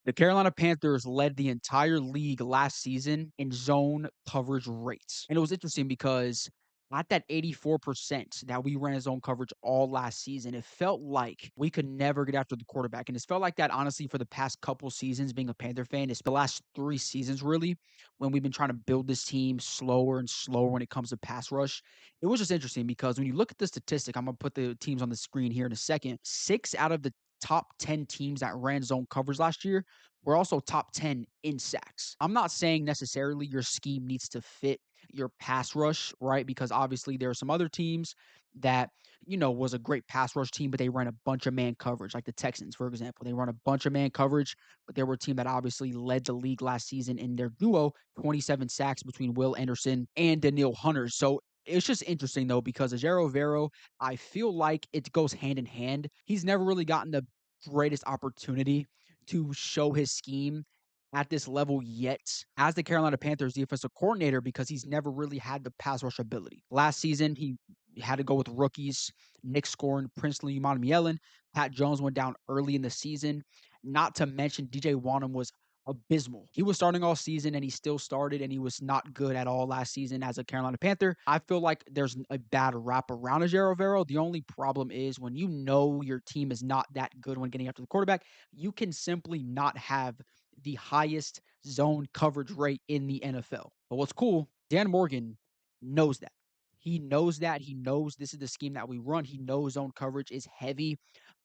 The Carolina Panthers led the entire league last season in zone coverage rates. And it was interesting because at that 84% that we ran zone coverage all last season, it felt like we could never get after the quarterback. And it's felt like that, honestly, for the past couple seasons being a Panther fan. It's the last 3 seasons, really, when we've been trying to build this team slower and slower when it comes to pass rush. It was just interesting because when you look at the statistic, I'm going to put the teams on the screen here in a second. 6 out of the top 10 teams that ran zone coverage last year were also top 10 in sacks. I'm not saying necessarily your scheme needs to fit your pass rush, right? Because obviously there are some other teams that, was a great pass rush team, but they ran a bunch of man coverage, like the Texans, for example. They run a bunch of man coverage, but they were a team that obviously led the league last season in their duo, 27 sacks between Will Anderson and Daniil Hunter. So it's just interesting though, because Ejero Evero, I feel like it goes hand in hand. He's never really gotten the greatest opportunity to show his scheme at this level yet as the Carolina Panthers defensive coordinator because he's never really had the pass rush ability. Last season, he had to go with rookies, Nick Scorin, Princely Umanmielen. Pat Jones went down early in the season. Not to mention DJ Wanham was abysmal. He was starting all season and he still started and he was not good at all last season as a Carolina Panther. I feel like there's a bad wrap around Ejero Evero. The only problem is when you know your team is not that good when getting after the quarterback, you can simply not have the highest zone coverage rate in the NFL. But what's cool, Dan Morgan knows that. He knows that. He knows this is the scheme that we run. He knows zone coverage is heavy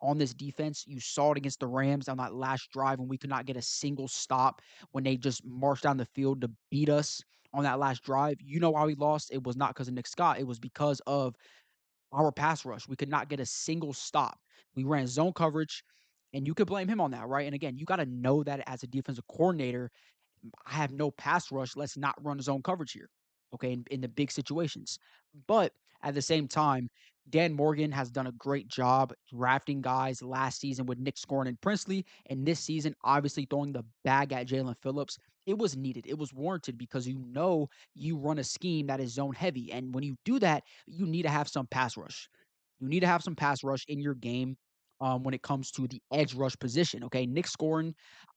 on this defense. You saw it against the Rams on that last drive when we could not get a single stop when they just marched down the field to beat us on that last drive. You know why we lost? It was not because of Nick Scott. It was because of our pass rush. We could not get a single stop. We ran zone coverage, and you could blame him on that, right? And again, you got to know that as a defensive coordinator, I have no pass rush. Let's not run zone coverage here. Okay, in the big situations. But at the same time, Dan Morgan has done a great job drafting guys last season with Nick Scorin and Princely. And this season, obviously throwing the bag at Jalen Phillips. It was needed. It was warranted because you run a scheme that is zone heavy. And when you do that, you need to have some pass rush. You need to have some pass rush in your game when it comes to the edge rush position. Okay, Nick Scorin,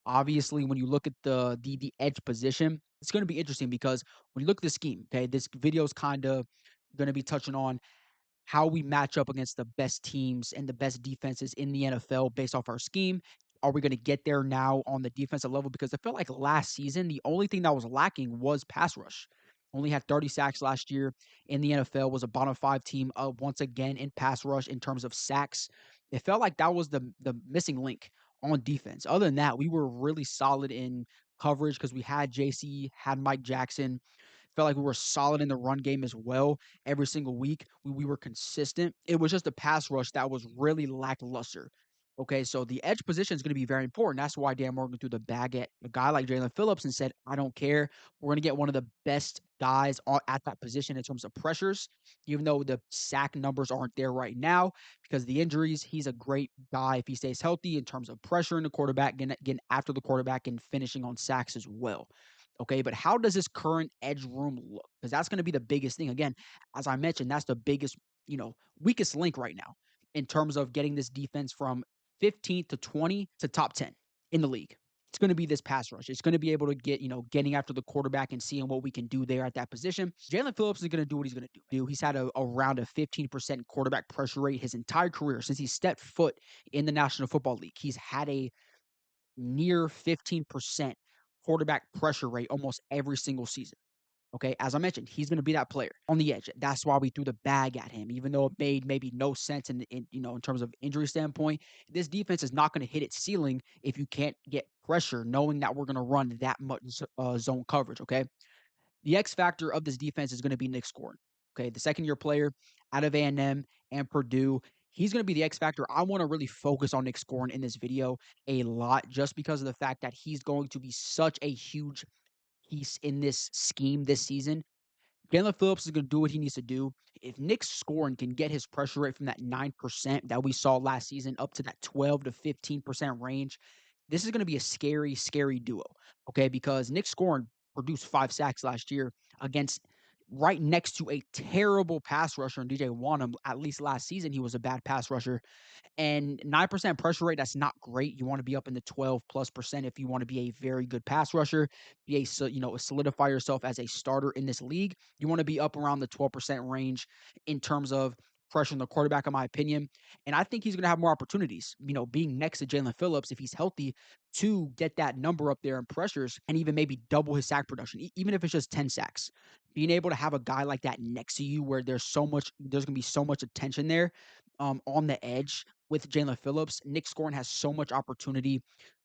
obviously, when you look at the edge position, it's going to be interesting because when you look at the scheme, okay, this video is kind of going to be touching on how we match up against the best teams and the best defenses in the NFL based off our scheme. Are we going to get there now on the defensive level? Because I felt like last season, the only thing that was lacking was pass rush. Only had 30 sacks last year in the NFL, was a bottom five team once again in pass rush in terms of sacks. It felt like that was the missing link on defense. Other than that, we were really solid in coverage because we had JC, had Mike Jackson. Felt like we were solid in the run game as well every single week. We were consistent. It was just a pass rush that was really lackluster. Okay, so the edge position is going to be very important. That's why Dan Morgan threw the bag at a guy like Jalen Phillips and said, I don't care. We're going to get one of the best guys at that position in terms of pressures, even though the sack numbers aren't there right now because of the injuries. He's a great guy if he stays healthy in terms of pressure in the quarterback, getting after the quarterback and finishing on sacks as well. Okay, but how does this current edge room look? Because that's going to be the biggest thing. Again, as I mentioned, that's the biggest, weakest link right now in terms of getting this defense from 15th to 20 to top 10 in the league. It's going to be this pass rush. It's going to be able to get, getting after the quarterback and seeing what we can do there at that position. Jalen Phillips is going to do what he's going to do. He's had around a 15% quarterback pressure rate his entire career since he stepped foot in the National Football League. He's had a near 15% quarterback pressure rate almost every single season. Okay, as I mentioned, he's going to be that player on the edge. That's why we threw the bag at him, even though it made maybe no sense in terms of injury standpoint. This defense is not going to hit its ceiling if you can't get pressure, knowing that we're going to run that much zone coverage. Okay, the X factor of this defense is going to be Nick Scorin. Okay, the second-year player out of A&M and Purdue. He's going to be the X factor. I want to really focus on Nick Scorin in this video a lot just because of the fact that he's going to be such a huge piece in this scheme this season. Jalen Phillips is going to do what he needs to do. If Nick Scorin can get his pressure rate from that 9% that we saw last season up to that 12 to 15% range, this is going to be a scary, scary duo. Okay, because Nick Scorin produced 5 sacks last year against right next to a terrible pass rusher in DJ Wanham. At least last season, he was a bad pass rusher. And 9% pressure rate, that's not great. You want to be up in the 12 plus percent if you want to be a very good pass rusher, solidify yourself as a starter in this league. You want to be up around the 12% range in terms of pressuring the quarterback, in my opinion. And I think he's going to have more opportunities, being next to Jalen Phillips, if he's healthy, to get that number up there in pressures and even maybe double his sack production, even if it's just 10 sacks. Being able to have a guy like that next to you where there's going to be so much attention there on the edge with Jalen Phillips, Nick Scoren has so much opportunity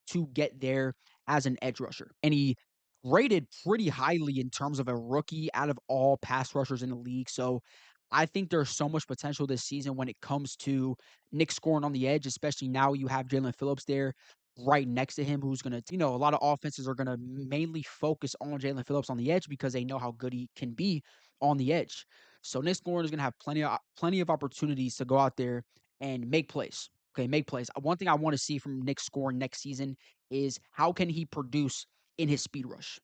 to get there as an edge rusher. And he rated pretty highly in terms of a rookie out of all pass rushers in the league. So I think there's so much potential this season when it comes to Nick Scoren on the edge, especially now you have Jalen Phillips there right next to him, who's going to, a lot of offenses are going to mainly focus on Jalen Phillips on the edge because they know how good he can be on the edge. So Nick Scoren is going to have plenty of opportunities to go out there and make plays. Okay, make plays. One thing I want to see from Nick Scoren next season is how can he produce in his speed rush?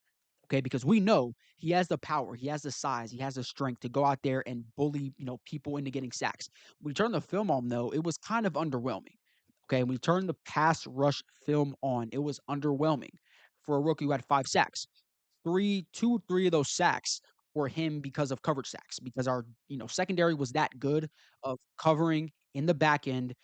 Okay, because we know he has the power, he has the size, he has the strength to go out there and bully, people into getting sacks. When we turn the film on, though, it was kind of underwhelming. Okay, when we turned the pass rush film on, it was underwhelming for a rookie who had 5 sacks. Three of those sacks were him because of coverage sacks, because our, secondary was that good of covering in the back end.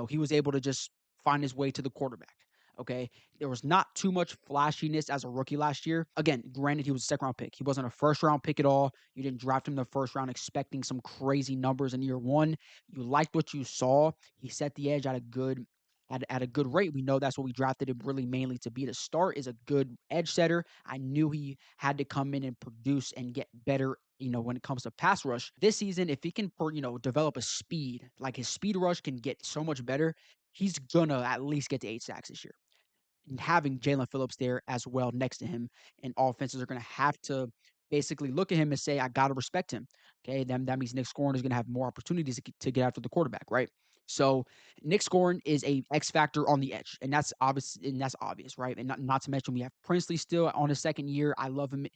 He was able to just find his way to the quarterback. Okay. There was not too much flashiness as a rookie last year. Again, granted, he was a second round pick. He wasn't a first round pick at all. You didn't draft him in the first round expecting some crazy numbers in year one. You liked what you saw. He set the edge at a good rate. We know that's what we drafted him really mainly to be. To start is a good edge setter. I knew he had to come in and produce and get better, when it comes to pass rush. This season, if he can, develop a speed, like his speed rush can get so much better, he's gonna at least get to 8 sacks this year. And having Jalen Phillips there as well next to him, and offenses are gonna have to basically look at him and say, I gotta respect him. Okay. That means Nick Scoren is gonna have more opportunities to get after the quarterback, right? So Nick Scoren is a X factor on the edge, and that's obvious, right? And not to mention we have Princely still on his second year. I love him,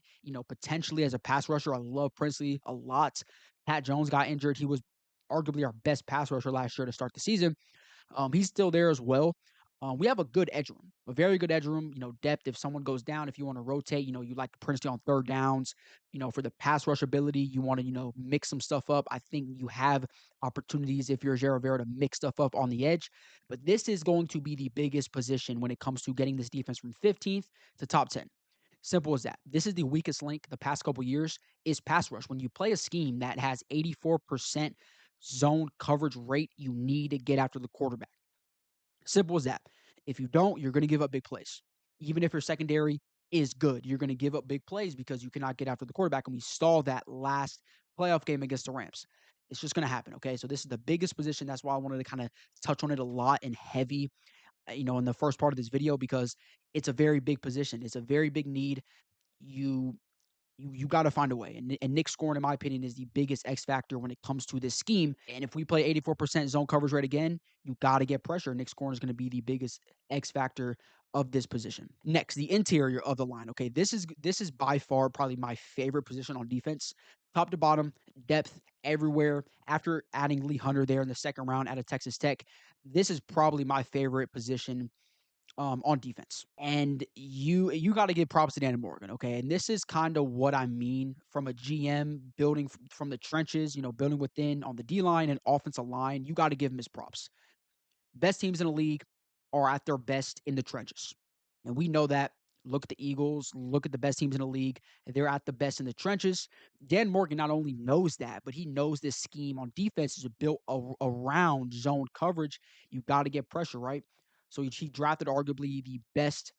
potentially as a pass rusher. I love Princely a lot. Pat Jones got injured. He was arguably our best pass rusher last year to start the season. He's still there as well. We have a good edge room, a very good edge room, depth. If someone goes down, if you want to rotate, you like Princeton on third downs, for the pass rush ability, you want to, mix some stuff up. I think you have opportunities if you're Ejero Evero to mix stuff up on the edge. But this is going to be the biggest position when it comes to getting this defense from 15th to top 10. Simple as that. This is the weakest link the past couple years is pass rush. When you play a scheme that has 84% zone coverage rate, you need to get after the quarterback. Simple as that. If you don't, you're going to give up big plays. Even if your secondary is good, you're going to give up big plays because you cannot get after the quarterback. And we saw that last playoff game against the Rams. It's just going to happen. Okay. So this is the biggest position. That's why I wanted to kind of touch on it a lot and heavy, in the first part of this video, because it's a very big position. It's a very big need. You got to find a way. And Nick Scoren, in my opinion, is the biggest X factor when it comes to this scheme. And if we play 84% zone coverage rate again, you got to get pressure. Nick Scoren is going to be the biggest X factor of this position. Next, the interior of the line. Okay, this is by far probably my favorite position on defense. Top to bottom, depth everywhere. After adding Lee Hunter there in the second round out of Texas Tech, this is probably my favorite position on defense. And you got to give props to Dan Morgan, okay? And this is kind of what I mean from a GM building from the trenches, building within on the D line and offensive line. You got to give him his props. Best teams in the league are at their best in the trenches. And we know that. Look at the Eagles, look at the best teams in the league. They're at the best in the trenches. Dan Morgan not only knows that, but he knows this scheme on defense is built around zone coverage. You got to get pressure, right? So he drafted arguably the best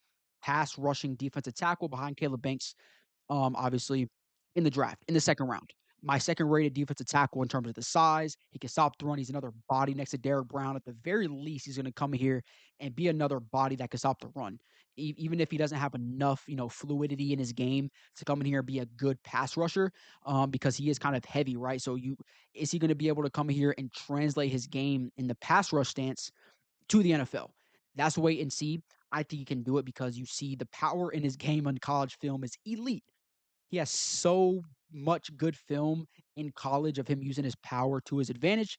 pass rushing defensive tackle behind Caleb Banks, obviously, in the draft, in the second round. My second rated defensive tackle in terms of the size. He can stop the run. He's another body next to Derek Brown. At the very least, he's going to come here and be another body that can stop the run. Even if he doesn't have enough, fluidity in his game to come in here and be a good pass rusher, because he is kind of heavy, right? So is he going to be able to come here and translate his game in the pass rush stance to the NFL? That's wait and see. I think he can do it because you see the power in his game on college film is elite. He has so much good film in college of him using his power to his advantage.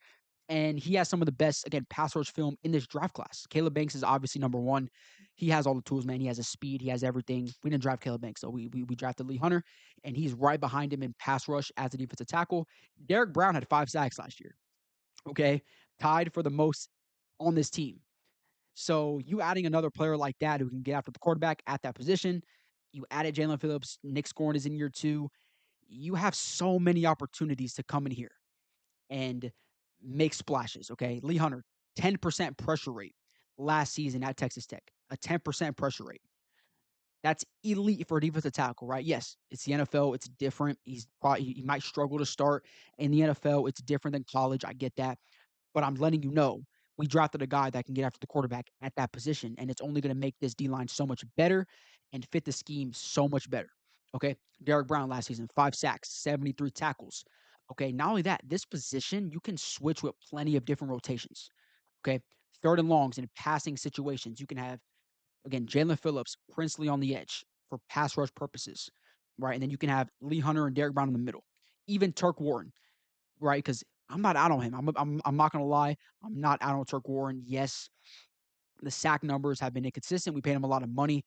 And he has some of the best, again, pass rush film in this draft class. Caleb Banks is obviously number one. He has all the tools, man. He has the speed. He has everything. We didn't draft Caleb Banks, though. We drafted Lee Hunter, and he's right behind him in pass rush as a defensive tackle. Derek Brown had 5 sacks last year, okay? Tied for the most on this team. So you adding another player like that who can get after the quarterback at that position, you added Jalen Phillips, Nick Scorn is in year 2. You have so many opportunities to come in here and make splashes, okay? Lee Hunter, 10% pressure rate last season at Texas Tech, a 10% pressure rate. That's elite for a defensive tackle, right? Yes, it's the NFL. It's different. He might struggle to start in the NFL. It's different than college. I get that. But I'm letting you know, we drafted a guy that can get after the quarterback at that position, and it's only going to make this D-line so much better and fit the scheme so much better. Okay? Derek Brown last season, 5 sacks, 73 tackles. Okay, not only that, this position, you can switch with plenty of different rotations. Okay? Third and longs in passing situations, you can have, again, Jalen Phillips, Princely on the edge for pass rush purposes, right? And then you can have Lee Hunter and Derek Brown in the middle. Even Turk Warren, right? Because I'm not out on him. I'm not gonna lie. I'm not out on Turk Warren. Yes, the sack numbers have been inconsistent. We paid him a lot of money.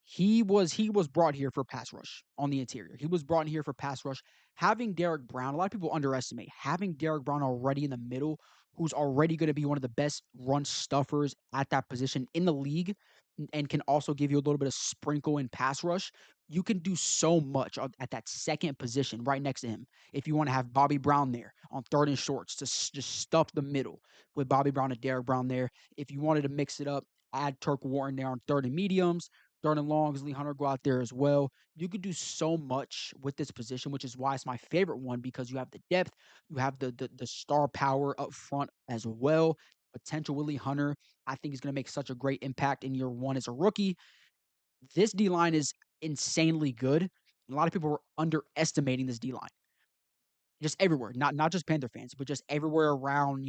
He was brought here for pass rush on the interior. He was brought in here for pass rush. Having Derek Brown, a lot of people underestimate having Derek Brown already in the middle, who's already going to be one of the best run stuffers at that position in the league, and can also give you a little bit of sprinkle in pass rush. You can do so much at that second position right next to him. If you want to have Bobby Brown there on third and shorts to just stuff the middle with Bobby Brown and Derek Brown there. If you wanted to mix it up, add Turk Warren there on third and mediums. Third and longs, Lee Hunter go out there as well. You could do so much with this position, which is why it's my favorite one, because you have the depth, you have the star power up front as well. Potential Willie Hunter, I think, is going to make such a great impact in year 1 as a rookie. This D line is insanely good. A lot of people were underestimating this D line, just everywhere. Not just Panther fans, but just everywhere around.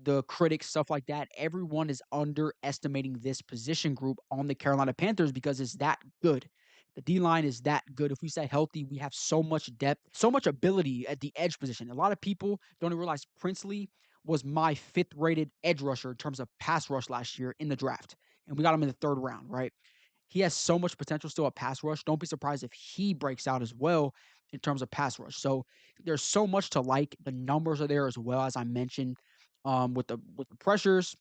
The critics, stuff like that, everyone is underestimating this position group on the Carolina Panthers because it's that good. The D line is that good. If we say healthy, we have so much depth, so much ability at the edge position. A lot of people don't even realize Princely was my 5th rated edge rusher in terms of pass rush last year in the draft. And we got him in the 3rd round, right? He has so much potential still at pass rush. Don't be surprised if he breaks out as well in terms of pass rush. So there's so much to like. The numbers are there as well, as I mentioned, with the pressures,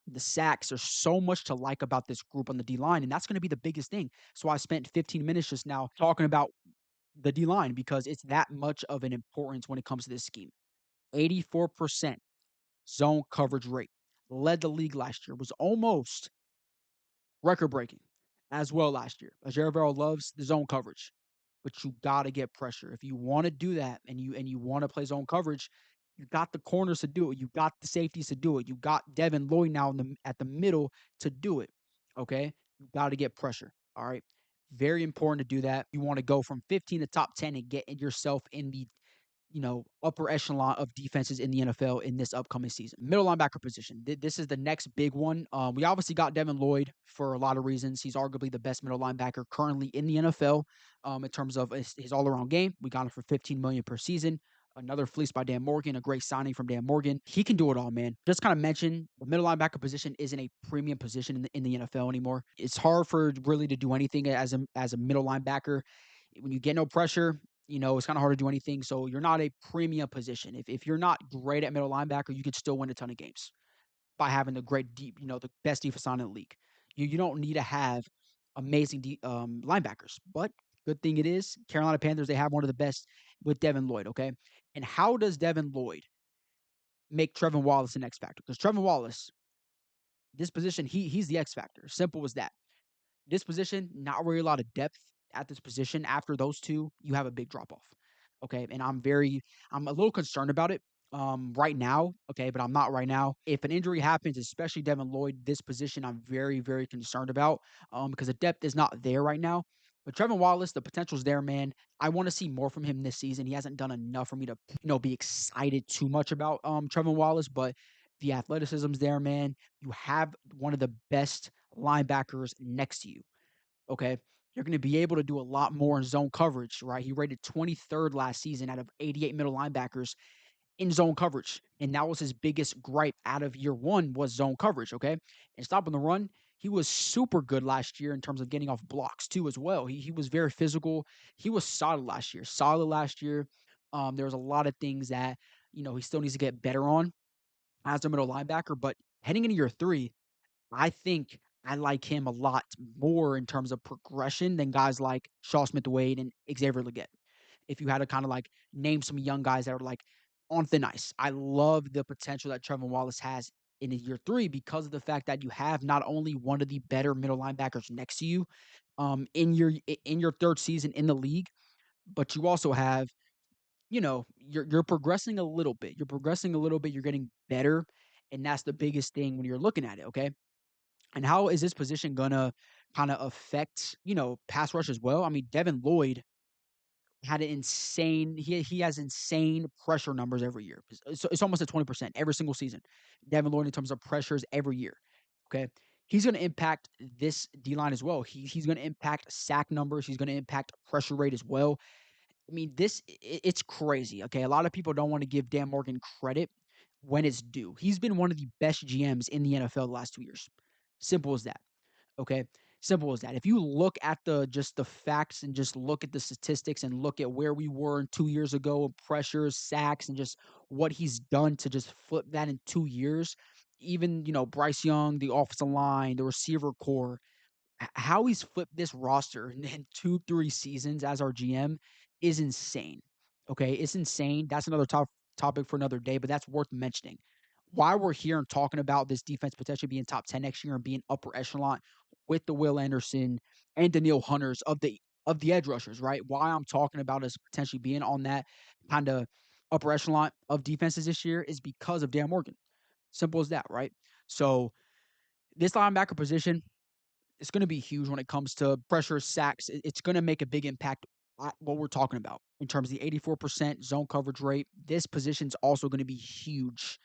the sacks. There's so much to like about this group on the D line, and that's going to be the biggest thing. So I spent 15 minutes just now talking about the D line because it's that much of an importance when it comes to this scheme. 84% zone coverage rate, led the league last year, was almost record breaking as well last year. Ejero Evero loves the zone coverage, but you got to get pressure. If you want to do that and you want to play zone coverage, you got the corners to do it. You got the safeties to do it. You got Devin Lloyd now at the middle to do it. Okay? You got to get pressure. All right? Very important to do that. You want to go from 15 to top 10 and get yourself in the upper echelon of defenses in the NFL in this upcoming season. Middle linebacker position. This is the next big one. We obviously got Devin Lloyd for a lot of reasons. He's arguably the best middle linebacker currently in the NFL in terms of his all-around game. We got him for $15 million per season. Another fleece by Dan Morgan, a great signing from Dan Morgan. He can do it all, man. Just kind of mention the middle linebacker position isn't a premium position in the NFL anymore. It's hard for really to do anything as a middle linebacker. When you get no pressure, it's kind of hard to do anything. So you're not a premium position. If you're not great at middle linebacker, you could still win a ton of games by having the great deep, the best defense line in the league. You don't need to have amazing linebackers, but good thing it is Carolina Panthers. They have one of the best with Devin Lloyd. Okay, and how does Devin Lloyd make Trevin Wallace an X factor? Because Trevin Wallace, this position, he's the X factor. Simple as that. This position, not really a lot of depth at this position. After those two, you have a big drop off. Okay. And I'm a little concerned about it right now. Okay. But I'm not right now. If an injury happens, especially Devin Lloyd, this position I'm very, very concerned about because the depth is not there right now. But Trevin Wallace, the potential's there, man. I want to see more from him this season. He hasn't done enough for me to, be excited too much about Trevin Wallace, but the athleticism's there, man. You have one of the best linebackers next to you. Okay. You're gonna be able to do a lot more in zone coverage, right? He rated 23rd last season out of 88 middle linebackers in zone coverage, and that was his biggest gripe out of year 1 was zone coverage, okay? And stopping the run, he was super good last year in terms of getting off blocks too as well. He was very physical. He was solid last year. There was a lot of things that, he still needs to get better on as a middle linebacker, but heading into year 3, I think I like him a lot more in terms of progression than guys like Shaw Smith-Wade and Xavier Legette. If you had to kinda, like, name some young guys that are, like, on thin ice. I love the potential that Trevor Wallace has in year 3 because of the fact that you have not only one of the better middle linebackers next to you, in your 3rd season in the league, but you also have, you're progressing a little bit. You're progressing a little bit, you're getting better, and that's the biggest thing when you're looking at it, okay? And how is this position gonna kinda affect, pass rush as well? I mean, Devin Lloyd had an insane he has insane pressure numbers every year. It's almost at 20% every single season. Devin Lloyd in terms of pressures every year, okay? He's gonna impact this D-line as well. He's gonna impact sack numbers, he's gonna impact pressure rate as well. I mean, it's crazy, okay? A lot of people don't wanna give Dan Morgan credit when it's due. He's been one of the best GMs in the NFL the last 2 years. Simple as that. Okay? Simple as that. If you look at the facts and just look at the statistics and look at where we were 2 years ago, pressures, sacks, and just what he's done to just flip that in 2 years, even, Bryce Young, the offensive line, the receiver core, how he's flipped this roster in 2, 3 seasons as our GM is insane. Okay? It's insane. That's another topic for another day, but that's worth mentioning. Why we're here and talking about this defense potentially being top 10 next year and being upper echelon with the Will Anderson and Daniil Hunters of the edge rushers, right? Why I'm talking about us potentially being on that kind of upper echelon of defenses this year is because of Dan Morgan. Simple as that, right? So this linebacker position, it's going to be huge when it comes to pressure, sacks. It's going to make a big impact at what we're talking about in terms of the 84% zone coverage rate. This position's also going to be huge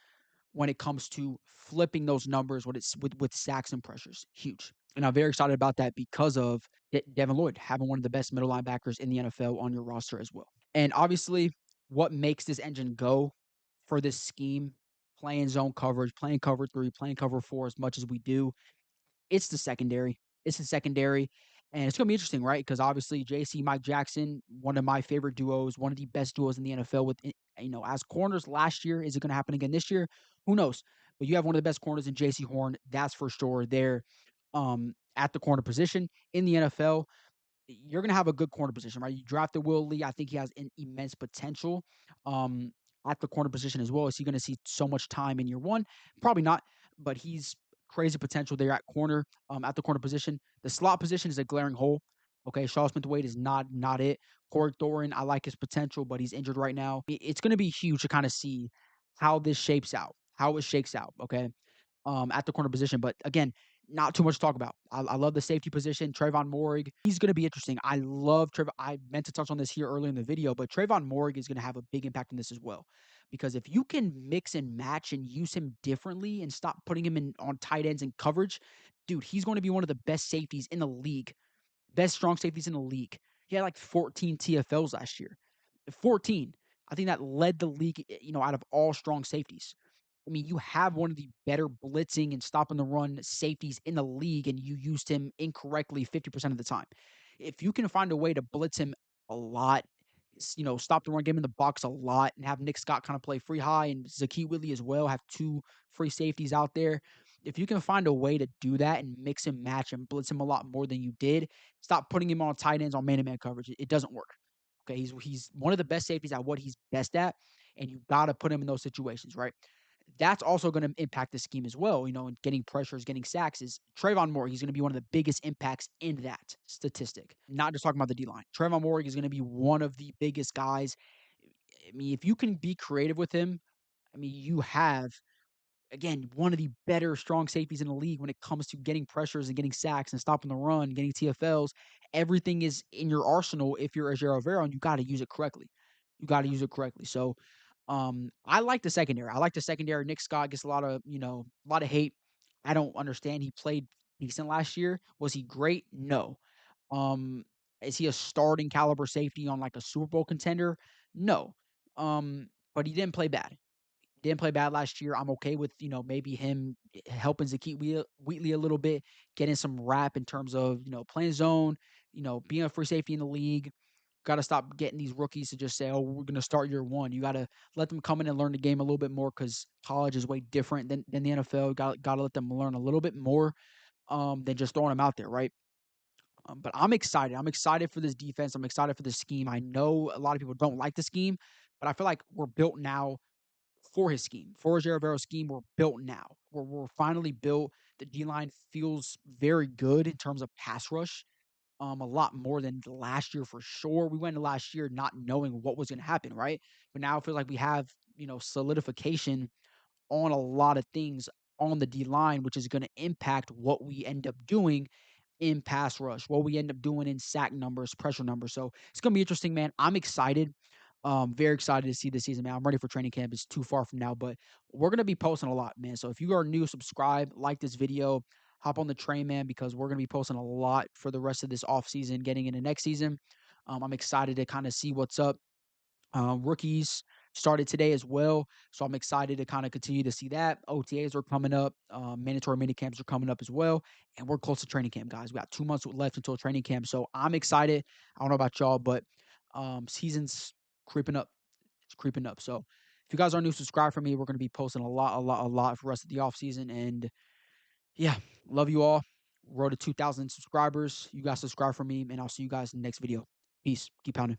when it comes to flipping those numbers with sacks and pressures. Huge. And I'm very excited about that because of Devin Lloyd having one of the best middle linebackers in the NFL on your roster as well. And obviously, what makes this engine go for this scheme, playing zone coverage, playing cover 3, playing cover 4 as much as we do, it's the secondary. It's the secondary, and it's gonna be interesting, right? Because obviously JC, Mike Jackson, one of my favorite duos, one of the best duos in the NFL with as corners last year. Is it gonna happen again this year? Who knows? But you have one of the best corners in JC Horn, that's for sure there, at the corner position in the NFL. You're gonna have a good corner position, right? You drafted Will Lee. I think he has an immense potential, at the corner position as well. Is he gonna see so much time in year 1? Probably not, but he's crazy potential there at corner, at the corner position. The slot position is a glaring hole. Okay, Shaw Smith-Wade is not it. Corey Thorin, I like his potential, but he's injured right now. It's gonna be huge to kinda see how this shapes out, how it shakes out, okay? At the corner position. But again, not too much to talk about. I love the safety position. Trayvon Moehrig, he's going to be interesting. I love Trayvon. I meant to touch on this here earlier in the video, but Trayvon Moehrig is going to have a big impact on this as well. Because if you can mix and match and use him differently and stop putting him in on tight ends and coverage, dude, he's going to be one of the best safeties in the league. Best strong safeties in the league. He had like 14 TFLs last year. 14. I think that led the league, out of all strong safeties. I mean, you have one of the better blitzing and stopping the run safeties in the league, and you used him incorrectly 50% of the time. If you can find a way to blitz him a lot, stop the run game in the box a lot, and have Nick Scott kind of play free high and Zakee Whitley as well, have 2 free safeties out there. If you can find a way to do that and mix and match and blitz him a lot more than you did, stop putting him on tight ends on man-to-man coverage. It doesn't work. Okay, he's one of the best safeties at what he's best at, and you got to put him in those situations, right? That's also going to impact the scheme as well, and getting pressures, getting sacks is Trayvon Moore. He's going to be one of the biggest impacts in that statistic. Not just talking about the D line. Trayvon Moore is going to be one of the biggest guys. I mean, if you can be creative with him, I mean, you have again, one of the better strong safeties in the league when it comes to getting pressures and getting sacks and stopping the run, getting TFLs. Everything is in your arsenal if you're Ejero Evero, and you got to use it correctly. You got to use it correctly. So, I like the secondary. I like the secondary. Nick Scott gets a lot of hate. I don't understand. He played decent last year. Was he great? No. Um, is he a starting caliber safety on like a Super Bowl contender? No. But he didn't play bad. Didn't play bad last year. I'm okay with, maybe him helping Zakee Wheatley a little bit, getting some rap in terms of, playing zone, being a free safety in the league. Got to stop getting these rookies to just say, "Oh, we're going to start year one." You got to let them come in and learn the game a little bit more because college is way different than the NFL. Got to let them learn a little bit more than just throwing them out there, right? But I'm excited. I'm excited for this defense. I'm excited for this scheme. I know a lot of people don't like the scheme, but I feel like we're built now for his scheme. For Ejero Evero scheme, we're built now. We're finally built. The D line feels very good in terms of pass rush. A lot more than last year for sure. We went into last year not knowing what was going to happen, right? But now it feels like we have, solidification on a lot of things on the D line, which is going to impact what we end up doing in pass rush, what we end up doing in sack numbers, pressure numbers. So it's gonna be interesting, man. I'm excited. Very excited to see this season, man. I'm ready for training camp. It's too far from now, but we're gonna be posting a lot, man. So if you are new, subscribe, like this video, hop on the train, man, because we're gonna be posting a lot for the rest of this off season, getting into next season. I'm excited to kind of see what's up. Rookies started today as well, so I'm excited to kind of continue to see that. OTAs are coming up, mandatory mini camps are coming up as well, and we're close to training camp, guys. We got 2 months left until training camp, so I'm excited. I don't know about y'all, but season's creeping up. It's creeping up. So if you guys are new, subscribe for me. We're going to be posting a lot for the rest of the off season, and yeah, love you all. Road to 2,000 subscribers. You guys subscribe for me, and I'll see you guys in the next video. Peace. Keep pounding.